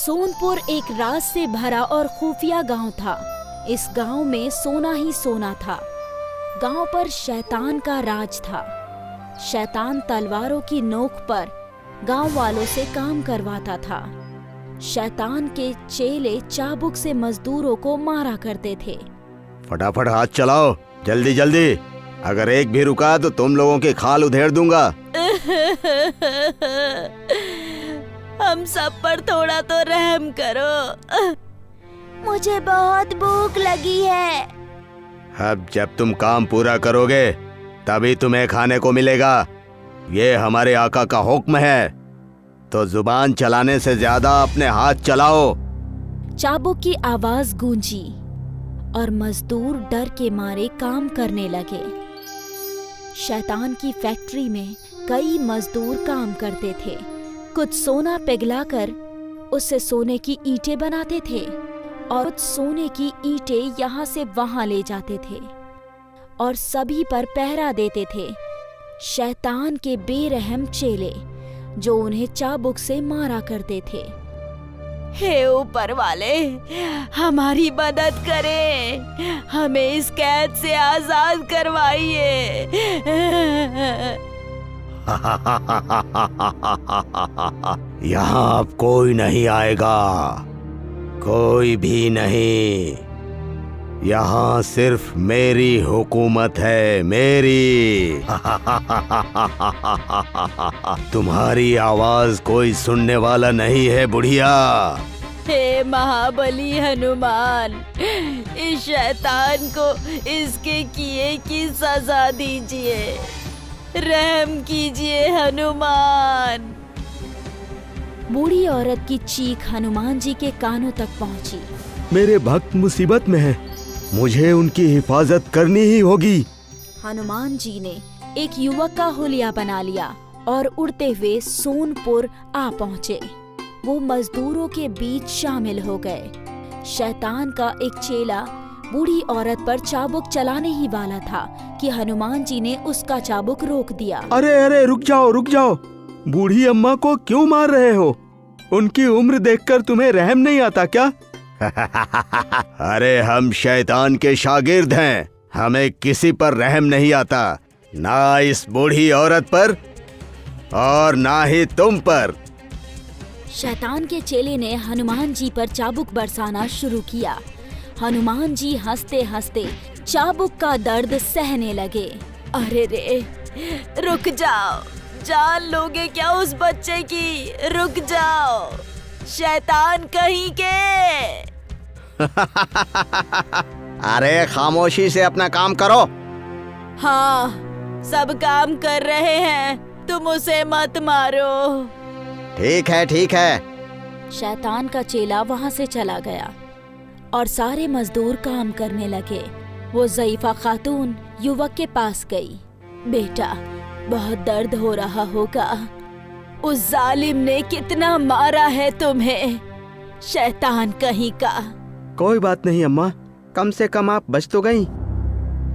सोनपुर एक राज से भरा और खुफिया गांव था। इस गांव में सोना ही सोना था। गांव पर शैतान का राज था। शैतान तलवारों की नोक पर गांव वालों से काम करवाता था। शैतान के चेले चाबुक से मजदूरों को मारा करते थे। फटाफट हाथ चलाओ, जल्दी जल्दी, अगर एक भी रुका तो तुम लोगों के खाल उधेड़ दूंगा। हम सब पर थोड़ा तो रहम करो, मुझे बहुत भूख लगी है। अब जब तुम काम पूरा करोगे तभी तुम्हें खाने को मिलेगा। ये हमारे आका का हुक्म है, तो जुबान चलाने से ज्यादा अपने हाथ चलाओ। चाबुक की आवाज गूंजी और मजदूर डर के मारे काम करने लगे। शैतान की फैक्ट्री में कई मजदूर काम करते थे। कुछ सोना पिघलाकर उससे सोने की ईंटें बनाते थे और कुछ सोने की ईंटें यहाँ से वहां ले जाते थे और सभी पर पहरा देते थे शैतान के बेरहम चेले, जो उन्हें चाबुक से मारा करते थे। हे ऊपर वाले, हमारी मदद करें, हमें इस कैद से आजाद करवाइए। यहाँ अब कोई नहीं आएगा, कोई भी नहीं। यहाँ सिर्फ मेरी हुकूमत है, मेरी। तुम्हारी आवाज कोई सुनने वाला नहीं है बुढ़िया। हे महाबली हनुमान, इस शैतान को इसके किए की सजा दीजिए, रहम कीजिए हनुमान। बूढ़ी औरत की चीख हनुमान जी के कानों तक पहुंची। मेरे भक्त मुसीबत में हैं, मुझे उनकी हिफाजत करनी ही होगी। हनुमान जी ने एक युवक का हुलिया बना लिया और उड़ते हुए सोनपुर आ पहुँचे। वो मजदूरों के बीच शामिल हो गए। शैतान का एक चेला बूढ़ी औरत पर चाबुक चलाने ही वाला था कि हनुमान जी ने उसका चाबुक रोक दिया। अरे अरे, रुक जाओ रुक जाओ, बूढ़ी अम्मा को क्यों मार रहे हो? उनकी उम्र देखकर तुम्हें रहम नहीं आता क्या? अरे हम शैतान के शागिर्द हैं, हमें किसी पर रहम नहीं आता, ना इस बूढ़ी औरत पर और ना ही तुम पर। शैतान के चेले ने हनुमान जी पर चाबुक बरसाना शुरू किया। हनुमान जी हंसते हंसते चाबुक का दर्द सहने लगे। अरे रे, रुक जाओ, जान लोगे क्या उस बच्चे की? रुक जाओ, शैतान कहीं के। अरे खामोशी से अपना काम करो। हाँ, सब काम कर रहे हैं, तुम उसे मत मारो। ठीक है ठीक है। शैतान का चेला वहाँ से चला गया और सारे मजदूर काम करने लगे। वो ज़ईफा खातून युवक के पास गई। बेटा, बहुत दर्द हो रहा होगा, उस जालिम ने कितना मारा है तुम्हें, शैतान कहीं का। कोई बात नहीं अम्मा, कम से कम आप बच तो गई।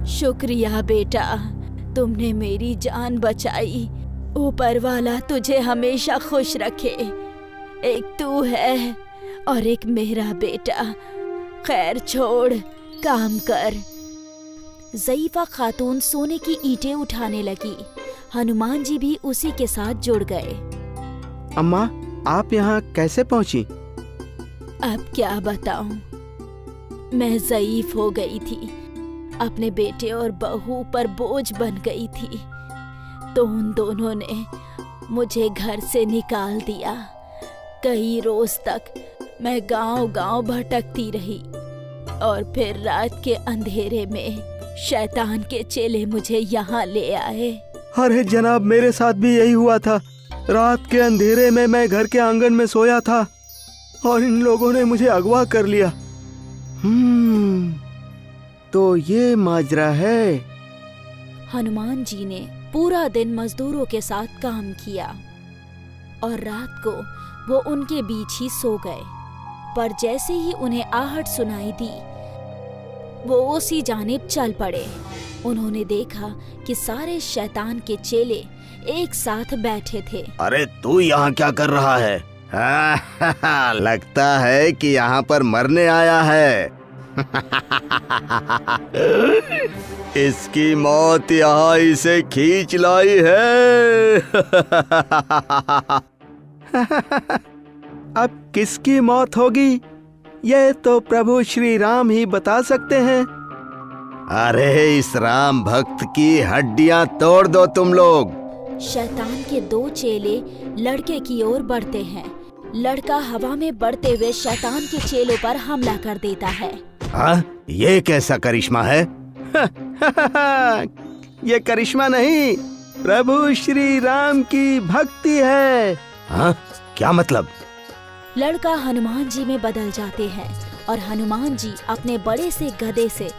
शुक्रिया बेटा, तुमने मेरी जान बचाई। ऊपर वाला तुझे हमेशा खुश रखे। एक तू है और एक मेरा बेटा। खैर छोड़, काम कर। ज़ईफा खातून सोने की ईंटें उठाने लगी। हनुमान जी भी उसी के साथ जुड़ गए। अम्मा, आप यहाँ कैसे पहुँची? अब क्या बताऊं, मैं ज़ईफ हो गई थी, अपने बेटे और बहू पर बोझ बन गई थी, तो उन दोनों ने मुझे घर से निकाल दिया। कई रोज तक मैं गांव-गांव भटकती रही और फिर रात के अंधेरे में शैतान के चेले मुझे यहाँ ले आए। अरे जनाब, मेरे साथ भी यही हुआ था। रात के अंधेरे में मैं घर के आंगन में सोया था और इन लोगों ने मुझे अगवा कर लिया। तो ये माजरा है। हनुमान जी ने पूरा दिन मजदूरों के साथ काम किया और रात को वो उनके बीच ही सो गए। पर जैसे ही उन्हें आहट सुनाई दी, वो उसी जानिब चल पड़े। उन्होंने देखा कि सारे शैतान के चेले एक साथ बैठे थे। अरे तू यहाँ क्या कर रहा है? लगता है कि यहाँ पर मरने आया है। इसकी मौत यहाँ इसे खींच लाई है। अब किसकी मौत होगी ये तो प्रभु श्री राम ही बता सकते हैं। अरे इस राम भक्त की हड्डियां तोड़ दो तुम लोग। शैतान के 2 चेले लड़के की ओर बढ़ते हैं। लड़का हवा में बढ़ते हुए शैतान के चेलों पर हमला कर देता है। हाँ, ये कैसा करिश्मा है? ये करिश्मा नहीं, प्रभु श्री राम की भक्ति है। हाँ, क्या मतलब? लड़का हनुमान जी में बदल जाते हैं और हनुमान जी अपने बड़े से गदे से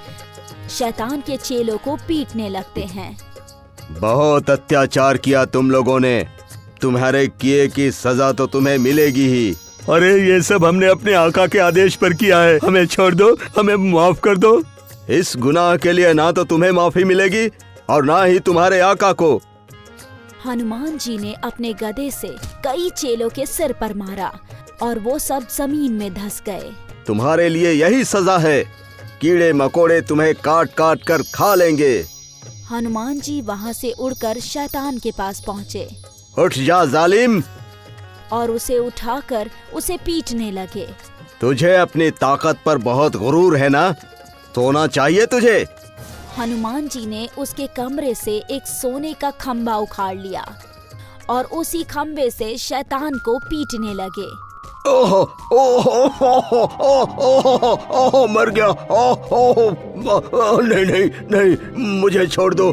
शैतान के चेलों को पीटने लगते हैं। बहुत अत्याचार किया तुम लोगों ने, तुम्हारे किए की सजा तो तुम्हें मिलेगी ही। अरे ये सब हमने अपने आका के आदेश पर किया है, हमें छोड़ दो, हमें माफ कर दो। इस गुनाह के लिए ना तो तुम्हें माफी मिलेगी और ना ही तुम्हारे आका को। हनुमान जी ने अपने गदे से कई चेलों के सिर पर मारा और वो सब जमीन में धंस गए। तुम्हारे लिए यही सजा है, कीड़े मकोड़े तुम्हें काट काट कर खा लेंगे। हनुमान जी वहाँ से उड़कर शैतान के पास पहुँचे। उठ जा जालिम, और उसे उठाकर उसे पीटने लगे। तुझे अपनी ताकत पर बहुत गुरूर है ना, सोना चाहिए तुझे। हनुमान जी ने उसके कमरे से एक सोने का खंबा उखाड़ लिया और उसी खंबे से शैतान को पीटने लगे। ओह ओह ओह मर गया। ओह नहीं नहीं नहीं, मुझे छोड़ दो,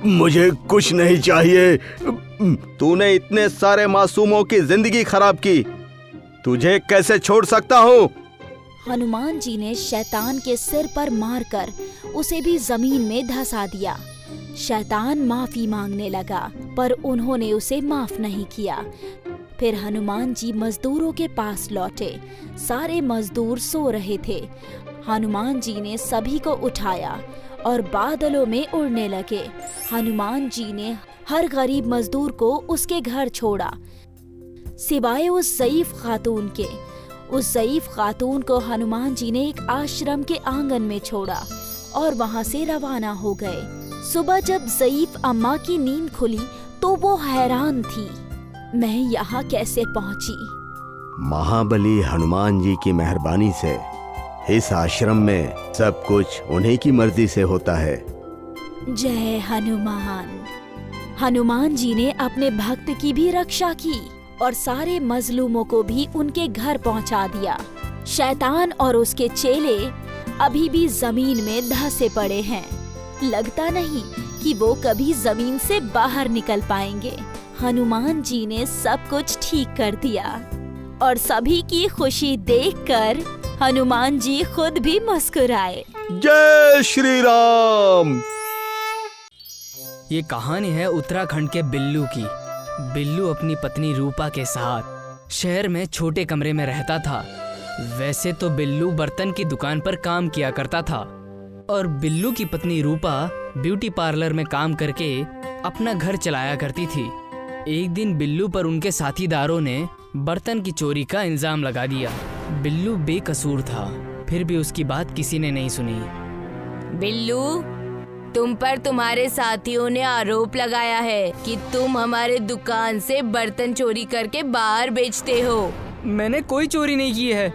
मुझे कुछ नहीं चाहिए। तूने इतने सारे मासूमों की जिंदगी खराब की, तुझे कैसे छोड़ सकता हूँ? हनुमान जी ने शैतान के सिर पर मारकर उसे भी जमीन में धंसा दिया। शैतान माफी मांगने लगा पर उन्होंने उसे माफ नहीं किया। फिर हनुमान जी मजदूरों के पास लौटे। सारे मजदूर सो रहे थे। हनुमान जी ने सभी को उठाया और बादलों में उड़ने लगे। हनुमान जी ने हर गरीब मजदूर को उसके घर छोड़ा, सिवाय उस ज़ईफ खातून के। उस ज़ईफ खातून को हनुमान जी ने एक आश्रम के आंगन में छोड़ा और वहाँ से रवाना हो गए। सुबह जब ज़ईफ अम्मा की नींद खुली तो वो हैरान थी, मैं यहाँ कैसे पहुँची? महाबली हनुमान जी की मेहरबानी से इस आश्रम में सब कुछ उन्हीं की मर्जी से होता है। जय हनुमान। हनुमान जी ने अपने भक्त की भी रक्षा की और सारे मजलूमों को भी उनके घर पहुंचा दिया। शैतान और उसके चेले अभी भी जमीन में धंसे पड़े हैं। लगता नहीं कि वो कभी जमीन से बाहर निकल पाएंगे। हनुमान जी ने सब कुछ ठीक कर दिया और सभी की खुशी देखकर हनुमान जी खुद भी मुस्कुराए। जय श्री राम। ये कहानी है उत्तराखंड के बिल्लू की। बिल्लू अपनी पत्नी रूपा के साथ शहर में छोटे कमरे में रहता था। वैसे तो बिल्लू बर्तन की दुकान पर काम किया करता था और बिल्लू की पत्नी रूपा ब्यूटी पार्लर में काम करके अपना घर चलाया करती थी। एक दिन बिल्लू पर उनके साथीदारों ने बर्तन की चोरी का इल्जाम लगा दिया। बिल्लू बेकसूर था, फिर भी उसकी बात किसी ने नहीं सुनी। बिल्लू, तुम पर तुम्हारे साथियों ने आरोप लगाया है कि तुम हमारे दुकान से बर्तन चोरी करके बाहर बेचते हो। मैंने कोई चोरी नहीं की है,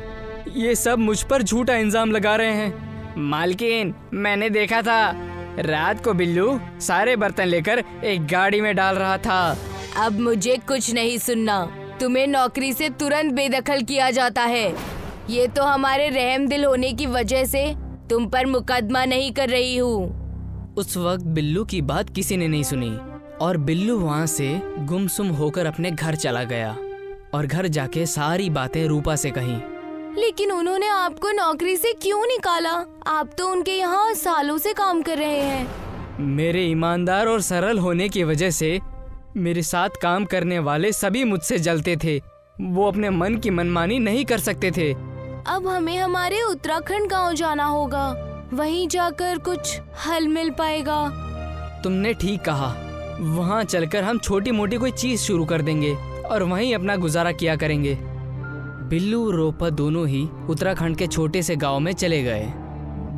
ये सब मुझ पर झूठा इल्जाम लगा रहे हैं। मालकिन, मैंने देखा था रात को बिल्लू सारे बर्तन लेकर एक गाड़ी में डाल रहा था। अब मुझे कुछ नहीं सुनना, तुम्हें नौकरी से तुरंत बेदखल किया जाता है। ये तो हमारे रहमदिल होने की वजह से तुम पर मुकदमा नहीं कर रही हूँ। उस वक्त बिल्लू की बात किसी ने नहीं सुनी और बिल्लू वहाँ से गुमसुम होकर अपने घर चला गया और घर जाके सारी बातें रूपा से कहीं। लेकिन उन्होंने आपको नौकरी से क्यों निकाला? आप तो उनके यहाँ सालों से काम कर रहे हैं। मेरे ईमानदार और सरल होने की वजह से मेरे साथ काम करने वाले सभी मुझसे जलते थे। वो अपने मन की मनमानी नहीं कर सकते थे। अब हमें हमारे उत्तराखंड गांव जाना होगा, वहीं जाकर कुछ हल मिल पाएगा। तुमने ठीक कहा, वहाँ चलकर हम छोटी मोटी कोई चीज शुरू कर देंगे और वहीं अपना गुजारा किया करेंगे। बिल्लू और रूपा दोनों ही उत्तराखंड के छोटे से गांव में चले गए,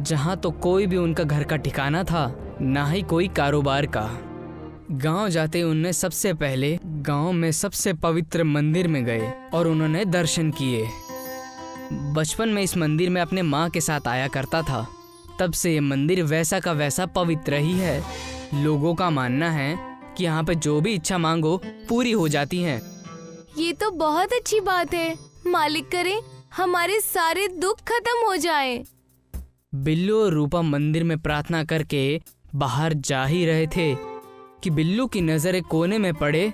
जहां तो कोई भी उनका घर का ठिकाना था, ना ही कोई कारोबार का। गांव जाते उन्होंने सबसे पहले गांव में सबसे पवित्र मंदिर में गए और उन्होंने दर्शन किए। बचपन में इस मंदिर में अपने माँ के साथ आया करता था, तब से ये मंदिर वैसा का वैसा पवित्र ही है। लोगों का मानना है कि यहाँ पे जो भी इच्छा मांगो पूरी हो जाती है। ये तो बहुत अच्छी बात है, मालिक करे हमारे सारे दुख खत्म हो जाएं। बिल्लू और रूपा मंदिर में प्रार्थना करके बाहर जा ही रहे थे कि बिल्लू की नजर एक कोने में पड़े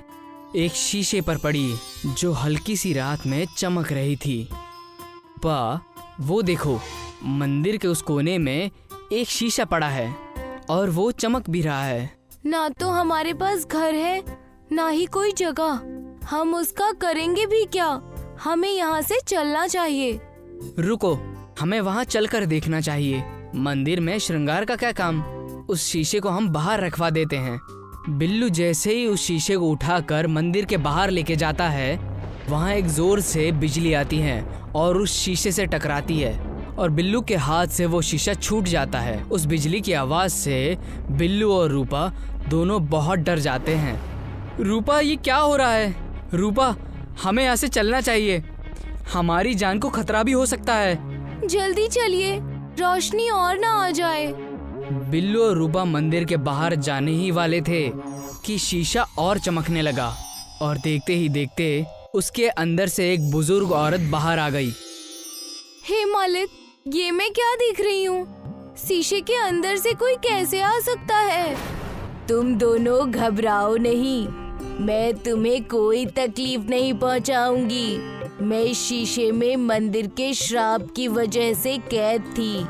एक शीशे पर पड़ी, जो हल्की सी रात में चमक रही थी। वो देखो, मंदिर के उस कोने में एक शीशा पड़ा है और वो चमक भी रहा है। ना तो हमारे पास घर है, ना ही कोई जगह, हम उसका करेंगे भी क्या? हमें यहाँ से चलना चाहिए। रुको, हमें वहाँ चलकर देखना चाहिए। मंदिर में श्रृंगार का क्या काम? उस शीशे को हम बाहर रखवा देते हैं। बिल्लू जैसे ही उस शीशे को उठाकर मंदिर के बाहर लेके जाता है, वहाँ एक जोर से बिजली आती है और उस शीशे से टकराती है और बिल्लू के हाथ से वो शीशा छूट जाता है। उस बिजली की आवाज से बिल्लू और रूपा दोनों बहुत डर जाते हैं। रूपा, ये क्या हो रहा है? रूपा, हमें यहाँ से चलना चाहिए, हमारी जान को खतरा भी हो सकता है। जल्दी चलिए, रोशनी और ना आ जाए। बिल्लू और रूपा मंदिर के बाहर जाने ही वाले थे कि शीशा और चमकने लगा और देखते ही देखते उसके अंदर से एक बुजुर्ग औरत बाहर आ गई। हे मालिक, ये मैं क्या देख रही हूँ? शीशे के अंदर से कोई कैसे आ सकता है? तुम दोनों घबराओ नहीं, मैं तुम्हें कोई तकलीफ नहीं पहुँचाऊंगी। मैं इस शीशे में मंदिर के श्राप की वजह से कैद थी।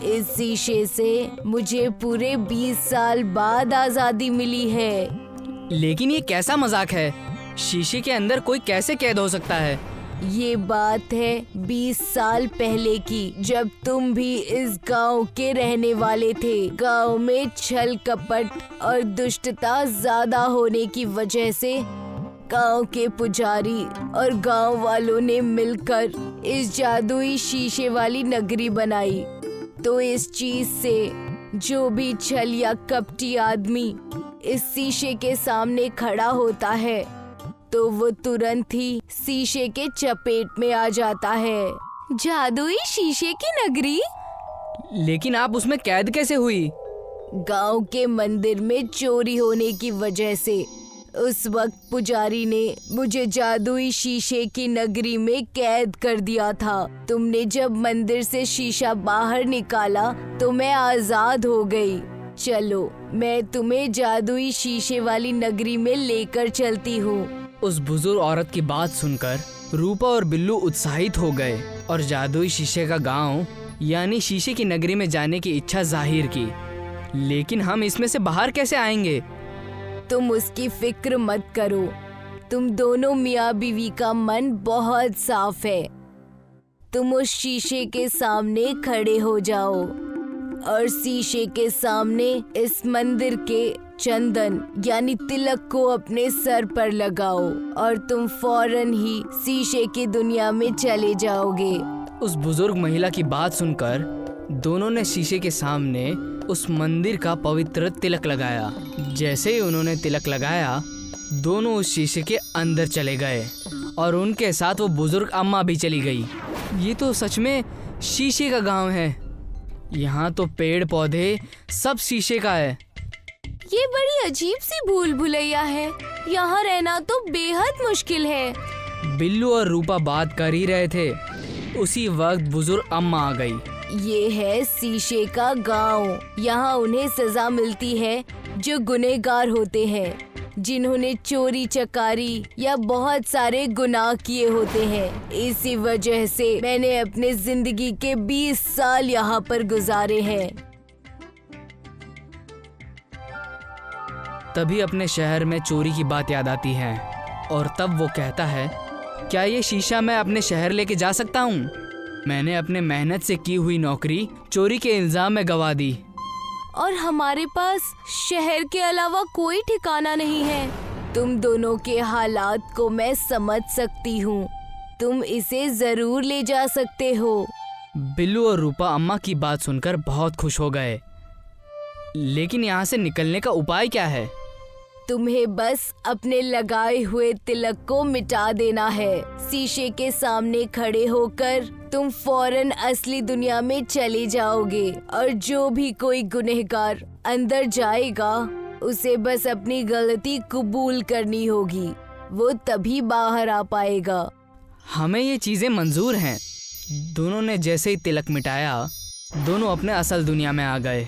इस शीशे से मुझे पूरे 20 साल बाद आजादी मिली है। लेकिन ये कैसा मजाक है? शीशे के अंदर कोई कैसे कैद हो सकता है? ये बात है 20 साल पहले की, जब तुम भी इस गांव के रहने वाले थे। गांव में छल कपट और दुष्टता ज्यादा होने की वजह से गांव के पुजारी और गांव वालों ने मिलकर इस जादुई शीशे वाली नगरी बनाई। तो इस चीज से जो भी छल या कपटी आदमी इस शीशे के सामने खड़ा होता है, तो वो तुरंत ही शीशे के चपेट में आ जाता है। जादुई शीशे की नगरी? लेकिन आप उसमें कैद कैसे हुई? गांव के मंदिर में चोरी होने की वजह से उस वक्त पुजारी ने मुझे जादुई शीशे की नगरी में कैद कर दिया था। तुमने जब मंदिर से शीशा बाहर निकाला तो मैं आजाद हो गई। चलो, मैं तुम्हें जादुई शीशे वाली नगरी में लेकर चलती हूँ। उस बुजुर्ग औरत की बात सुनकर रूपा और बिल्लू उत्साहित हो गए और जादुई शीशे का गांव यानी शीशे की नगरी में जाने की इच्छा जाहिर की। लेकिन हम इसमें से बाहर कैसे आएंगे? तुम उसकी फिक्र मत करो, तुम दोनों मियाँ बीवी का मन बहुत साफ है। तुम उस शीशे के सामने खड़े हो जाओ और शीशे के सामने इस मंदिर के चंदन यानी तिलक को अपने सर पर लगाओ और तुम फौरन ही शीशे की दुनिया में चले जाओगे। उस बुजुर्ग महिला की बात सुनकर दोनों ने शीशे के सामने उस मंदिर का पवित्र तिलक लगाया। जैसे ही उन्होंने तिलक लगाया, दोनों उस शीशे के अंदर चले गए और उनके साथ वो बुजुर्ग अम्मा भी चली गई। ये तो सच में शीशे का गांव है। यहाँ तो पेड़ पौधे सब शीशे का है। ये बड़ी अजीब सी भूल भुलैया है, यहाँ रहना तो बेहद मुश्किल है। बिल्लू और रूपा बात कर ही रहे थे, उसी वक्त बुजुर्ग अम्मा आ गई। ये है शीशे का गांव। यहाँ उन्हें सजा मिलती है जो गुनहगार होते हैं, जिन्होंने चोरी चकारी या बहुत सारे गुनाह किए होते हैं। इसी वजह से मैंने अपने जिंदगी के 20 साल यहाँ पर गुजारे हैं। तभी अपने शहर में चोरी की बात याद आती है और तब वो कहता है, क्या ये शीशा मैं अपने शहर लेके जा सकता हूँ? मैंने अपने मेहनत से की हुई नौकरी चोरी के इल्जाम में गवा दी और हमारे पास शहर के अलावा कोई ठिकाना नहीं है। तुम दोनों के हालात को मैं समझ सकती हूँ। तुम इसे जरूर ले जा सकते हो। बिल्लू और रूपा अम्मा की बात सुनकर बहुत खुश हो गए। लेकिन यहाँ से निकलने का उपाय क्या है? तुम्हें बस अपने लगाए हुए तिलक को मिटा देना है। शीशे के सामने खड़े होकर तुम फौरन असली दुनिया में चले जाओगे और जो भी कोई गुनहगार अंदर जाएगा उसे बस अपनी गलती कबूल करनी होगी, वो तभी बाहर आ पाएगा। हमें ये चीजें मंजूर हैं। दोनों ने जैसे ही तिलक मिटाया, दोनों अपने असल दुनिया में आ गए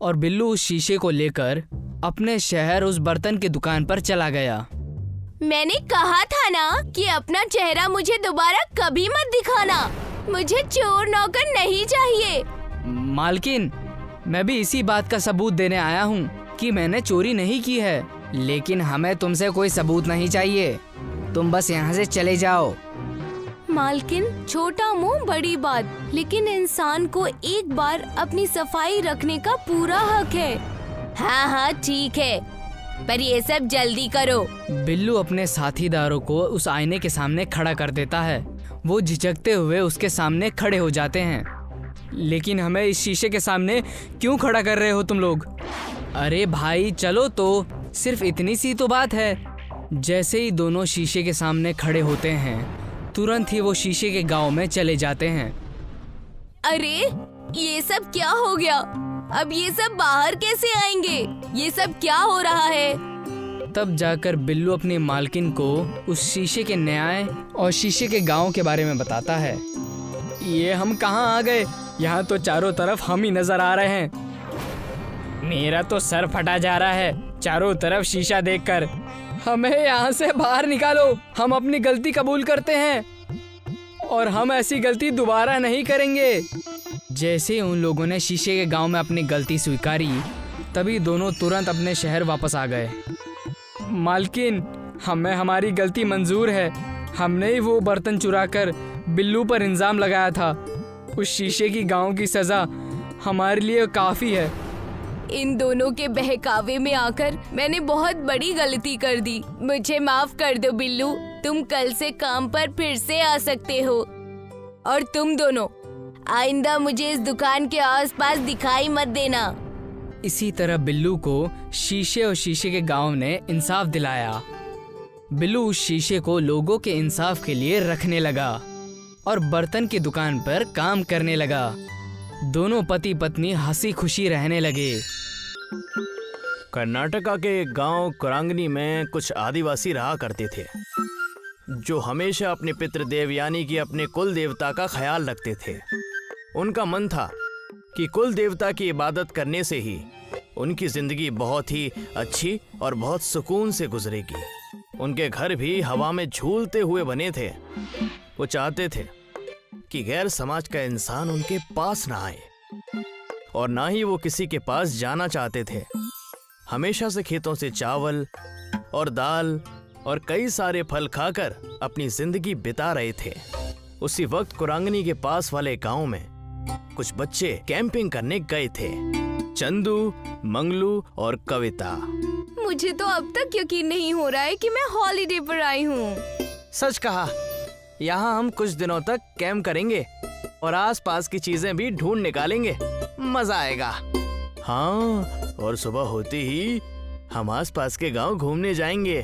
और बिल्लू उस शीशे को लेकर अपने शहर उस बर्तन की दुकान पर चला गया। मैंने कहा था ना कि अपना चेहरा मुझे दोबारा कभी मत दिखाना। मुझे चोर नौकर नहीं चाहिए। मालकिन, मैं भी इसी बात का सबूत देने आया हूँ कि मैंने चोरी नहीं की है, लेकिन हमें तुमसे कोई सबूत नहीं चाहिए। तुम बस यहाँ से चले जाओ। मालकिन, छोटा मुंह बड़ी बात, लेकिन इंसान को एक बार अपनी सफाई रखने का पूरा हक है। हाँ हाँ ठीक है, पर ये सब जल्दी करो। बिल्लू अपने साथीदारों को उस आईने के सामने खड़ा कर देता है। वो झिझकते हुए उसके सामने खड़े हो जाते हैं। लेकिन हमें इस शीशे के सामने क्यों खड़ा कर रहे हो तुम लोग? अरे भाई चलो तो, सिर्फ इतनी सी तो बात है। जैसे ही दोनों शीशे के सामने खड़े होते हैं, तुरंत ही वो शीशे के गांव में चले जाते हैं। अरे ये सब क्या हो गया? अब ये सब बाहर कैसे आएंगे? ये सब क्या हो रहा है? तब जाकर बिल्लू अपनी मालकिन को उस शीशे के न्याय और शीशे के गांव के बारे में बताता है। ये हम कहाँ आ गए? यहाँ तो चारों तरफ हम ही नजर आ रहे हैं। मेरा तो सर फटा जा रहा है चारों तरफ शीशा देखकर। हमें यहाँ से बाहर निकालो। हम अपनी गलती कबूल करते हैं और हम ऐसी गलती दोबारा नहीं करेंगे। जैसे ही उन लोगों ने शीशे के गांव में अपनी गलती स्वीकारी, तभी दोनों तुरंत अपने शहर वापस आ गए। मालकिन, हमें हमारी गलती मंजूर है। हमने ही वो बर्तन चुराकर बिल्लू पर इल्जाम लगाया था। उस शीशे की गांव की सजा हमारे लिए काफ़ी है। इन दोनों के बहकावे में आकर मैंने बहुत बड़ी गलती कर दी। मुझे माफ कर दो बिल्लू। तुम कल से काम पर फिर से आ सकते हो। और तुम दोनों आइंदा मुझे इस दुकान के आसपास दिखाई मत देना। इसी तरह बिल्लू को शीशे और शीशे के गांव ने इंसाफ दिलाया। बिल्लू उस शीशे को लोगों के इंसाफ के लिए रखने लगा और बर्तन की दुकान पर काम करने लगा। दोनों पति पत्नी हंसी खुशी रहने लगे। कर्नाटका के एक गांव कुरांगनी में कुछ आदिवासी रहा करते थे, जो हमेशा अपने पितृदेव यानी कि अपने कुल देवता का ख्याल रखते थे। उनका मन था कि कुल देवता की इबादत करने से ही उनकी जिंदगी बहुत ही अच्छी और बहुत सुकून से गुजरेगी। उनके घर भी हवा में झूलते हुए बने थे। वो चाहते थे कि गैर समाज का इंसान उनके पास ना आए और ना ही वो किसी के पास जाना चाहते थे। हमेशा से खेतों से चावल और दाल और कई सारे फल खाकर अपनी जिंदगी बिता रहे थे। उसी वक्त कुरांगनी के पास वाले गांव में कुछ बच्चे कैंपिंग करने गए थे। चंदू, मंगलू और कविता। मुझे तो अब तक यकीन नहीं हो रहा है कि मैं हॉलिडे पर आई हूँ। सच कहा। यहाँ हम कुछ दिनों तक कैंप करेंगे और आसपास की चीजें भी ढूंढ निकालेंगे। मजा आएगा। हाँ, और सुबह होते ही हम आसपास के गांव घूमने जाएंगे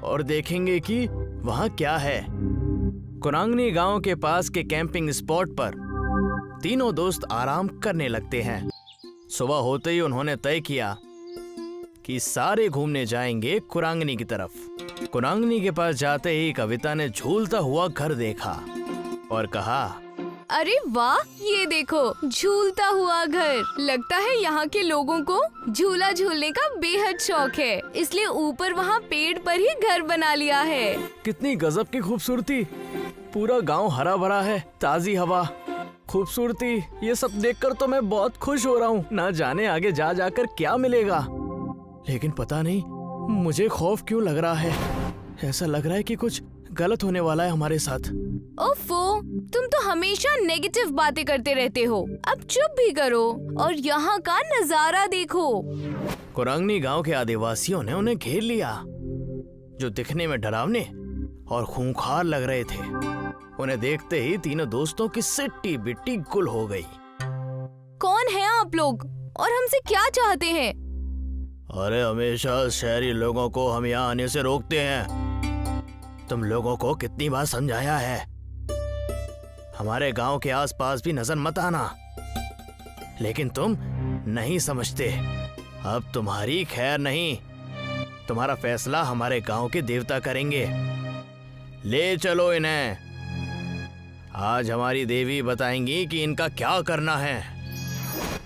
और देखेंगे कि वहाँ क्या है। कुरांगनी गांव के पास के कैंपिंग स्पॉट पर तीनों दोस्त आराम करने लगते हैं। सुबह होते ही उन्होंने तय किया कि सारे घूमने जाएंगे कुरांगनी की तरफ। कुरांगनी के पास जाते ही कविता ने झूलता हुआ घर देखा और कहा, अरे वाह, ये देखो झूलता हुआ घर। लगता है यहाँ के लोगों को झूला झूलने का बेहद शौक है, इसलिए ऊपर वहाँ पेड़ पर ही घर बना लिया है। कितनी गजब की खूबसूरती। पूरा गांव हरा भरा है, ताजी हवा, खूबसूरती, ये सब देखकर तो मैं बहुत खुश हो रहा हूँ। ना जाने आगे जा जाकर क्या मिलेगा, लेकिन पता नहीं मुझे खौफ क्यों लग रहा है। ऐसा लग रहा है कि कुछ गलत होने वाला है हमारे साथ। ओफो, तुम तो हमेशा नेगेटिव बातें करते रहते हो। अब चुप भी करो और यहाँ का नजारा देखो। कुरांगनी गांव के आदिवासियों ने उन्हें घेर लिया, जो दिखने में डरावने और खूंखार लग रहे थे। उन्हें देखते ही तीनों दोस्तों की सिट्टी बिट्टी गुल हो गई। कौन है आप लोग और हमसे क्या चाहते हैं? अरे हमेशा शहरी लोगों को हम यहाँ आने से रोकते हैं। तुम लोगों को कितनी बार समझाया है, हमारे गांव के आसपास भी नजर मत आना, लेकिन तुम नहीं समझते। अब तुम्हारी खैर नहीं, तुम्हारा फैसला हमारे गांव के देवता करेंगे। ले चलो इन्हें, आज हमारी देवी बताएंगी कि इनका क्या करना है।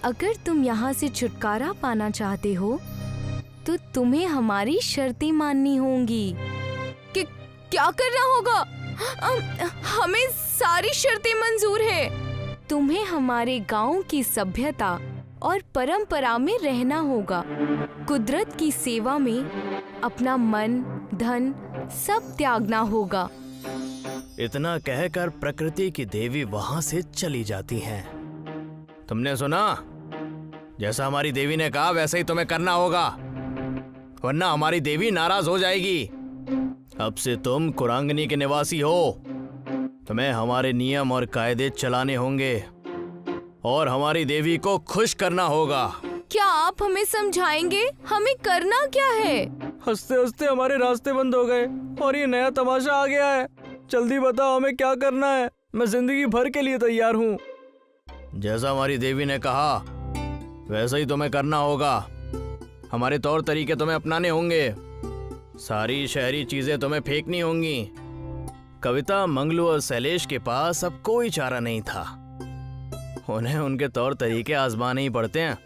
अगर तुम यहाँ से छुटकारा पाना चाहते हो तो तुम्हें हमारी शर्तें माननी होंगी। कि क्या करना होगा? हमें सारी शर्तें मंजूर है। तुम्हें हमारे गांव की सभ्यता और परंपरा में रहना होगा। कुदरत की सेवा में अपना मन, धन सब त्यागना होगा। इतना कहकर प्रकृति की देवी वहां से चली जाती हैं। तुमने सुना? जैसा हमारी देवी ने कहा वैसा ही तुम्हें करना होगा, वरना हमारी देवी नाराज हो जाएगी। अब से तुम कुरांगनी के निवासी हो, तुम्हें हमारे नियम और कायदे चलाने होंगे और हमारी देवी को खुश करना होगा। क्या आप हमें समझाएंगे हमें करना क्या है? हंसते हंसते हमारे रास्ते बंद हो गए और ये नया तमाशा आ गया है। जल्दी बताओ हमें क्या करना है, मैं जिंदगी भर के लिए तैयार हूँ। जैसा हमारी देवी ने कहा वैसा ही तुम्हें करना होगा। हमारे तौर तरीके तुम्हें अपनाने होंगे, सारी शहरी चीजें तुम्हें फेंकनी होंगी। कविता, मंगलू और शैलेश के पास अब कोई चारा नहीं था, उन्हें उनके तौर तरीके आजमाने ही पड़ते हैं।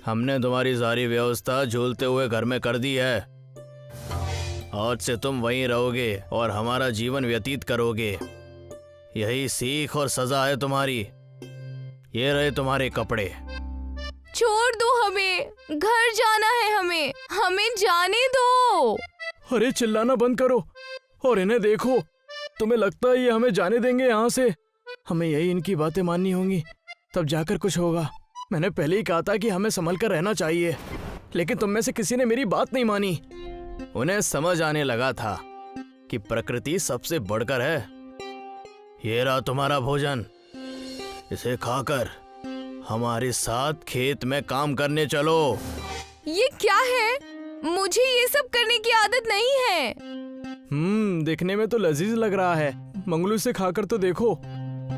हमने तुम्हारी सारी व्यवस्था झूलते हुए घर में कर दी है। आज से तुम वहीं रहोगे और हमारा जीवन व्यतीत करोगे। यही सीख और सजा है तुम्हारी। ये रहे तुम्हारे कपड़े। छोड़ दो हमें, घर जाना है हमें, हमें जाने दो। अरे चिल्लाना बंद करो और इन्हें देखो। तुम्हें लगता है ये हमें जाने देंगे यहाँ से? हमें यही इनकी बातें माननी होंगी, तब जाकर कुछ होगा। मैंने पहले ही कहा था कि हमें संभल कर रहना चाहिए, लेकिन तुम में से किसी ने मेरी बात नहीं मानी। उन्हें समझ आने लगा था कि प्रकृति सबसे बढ़कर है। ये रहा तुम्हारा भोजन, इसे खाकर हमारे साथ खेत में काम करने चलो। ये क्या है? मुझे ये सब करने की आदत नहीं है। देखने में तो लजीज लग रहा है, मंगलू से खाकर तो देखो।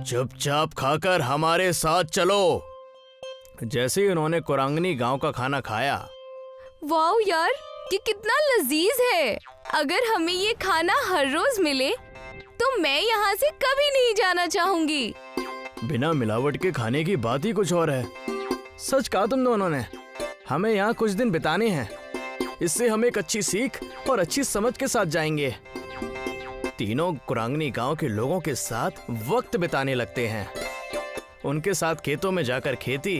चुपचाप खाकर हमारे साथ चलो। जैसे ही उन्होंने कुरांगनी गांव का खाना खाया, वाह यार, ये कितना लजीज है। अगर हमें ये खाना हर रोज मिले तो मैं यहाँ से कभी नहीं जाना चाहूंगी। बिना मिलावट के खाने की बात ही कुछ और है। सच कहा तुम दोनों ने, हमें यहाँ कुछ दिन बिताने हैं। इससे हम एक अच्छी सीख और अच्छी समझ के साथ जाएंगे। तीनों कुरांगनी गांव के लोगों के साथ वक्त बिताने लगते हैं। उनके साथ खेतों में जाकर खेती,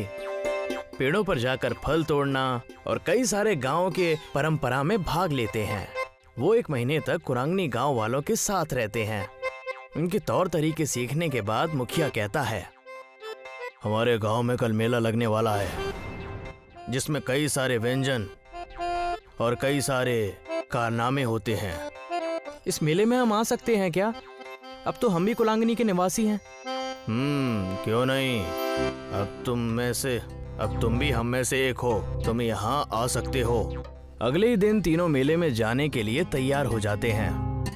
पेड़ों पर जाकर फल तोड़ना और कई सारे गांव के परंपरा में भाग लेते हैं। वो 1 महीने तक कुरांगनी गांव वालों के साथ रहते हैं। उनके तौर तरीके सीखने के बाद मुखिया कहता है, हमारे गांव में कल मेला लगने वाला है, जिसमें कई सारे व्यंजन और कई सारे कारनामे होते हैं। इस मेले में हम आ सकते हैं क्या? अब तो हम भी कुलांगनी के निवासी हैं। क्यों नहीं। अब तुम भी हम में से एक हो, तुम यहाँ आ सकते हो। अगले ही दिन तीनों मेले में जाने के लिए तैयार हो जाते हैं।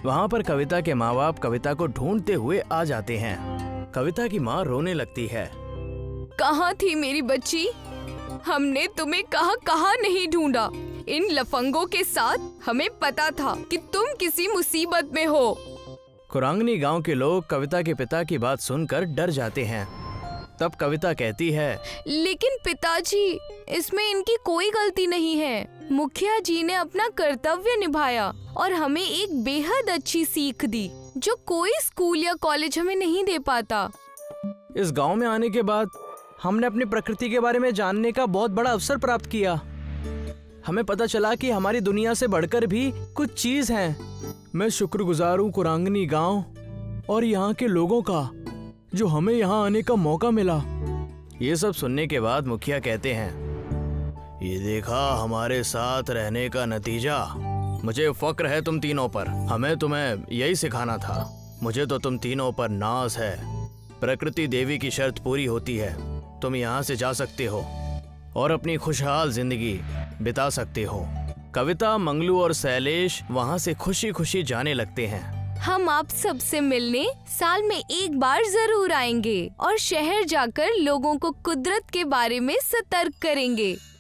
वहाँ पर कविता के माँ बाप कविता को ढूंढते हुए आ जाते हैं। कविता की माँ रोने लगती है। कहाँ थी मेरी बच्ची? हमने तुम्हें कहाँ नहीं ढूंढा। इन लफंगों के साथ हमें पता था कि तुम किसी मुसीबत में हो। कुरांगनी गांव के लोग कविता के पिता की बात सुनकर डर जाते हैं। तब कविता कहती है, लेकिन पिताजी, इसमें इनकी कोई गलती नहीं है। मुखिया जी ने अपना कर्तव्य निभाया और हमें एक बेहद अच्छी सीख दी, जो कोई स्कूल या कॉलेज हमें नहीं दे पाता। इस गांव में आने के बाद हमने अपनी प्रकृति के बारे में जानने का बहुत बड़ा अवसर प्राप्त किया। हमें पता चला कि हमारी दुनिया से बढ़कर भी कुछ चीज है। मैं शुक्रगुजार हूँ कुरांगनी गांव और यहाँ के लोगों का, जो हमें यहाँ आने का मौका मिला। ये सब सुनने के बाद मुखिया कहते हैं, ये देखा हमारे साथ रहने का नतीजा। मुझे फक्र है तुम तीनों पर। हमें तुम्हें यही सिखाना था। मुझे तो तुम तीनों पर नाज है। प्रकृति देवी की शर्त पूरी होती है, तुम यहाँ से जा सकते हो और अपनी खुशहाल जिंदगी बिता सकते हो। कविता, मंगलू और शैलेश वहाँ से खुशी खुशी जाने लगते हैं। हम आप सबसे मिलने साल में एक बार जरूर आएंगे और शहर जाकर लोगों को कुदरत के बारे में सतर्क करेंगे।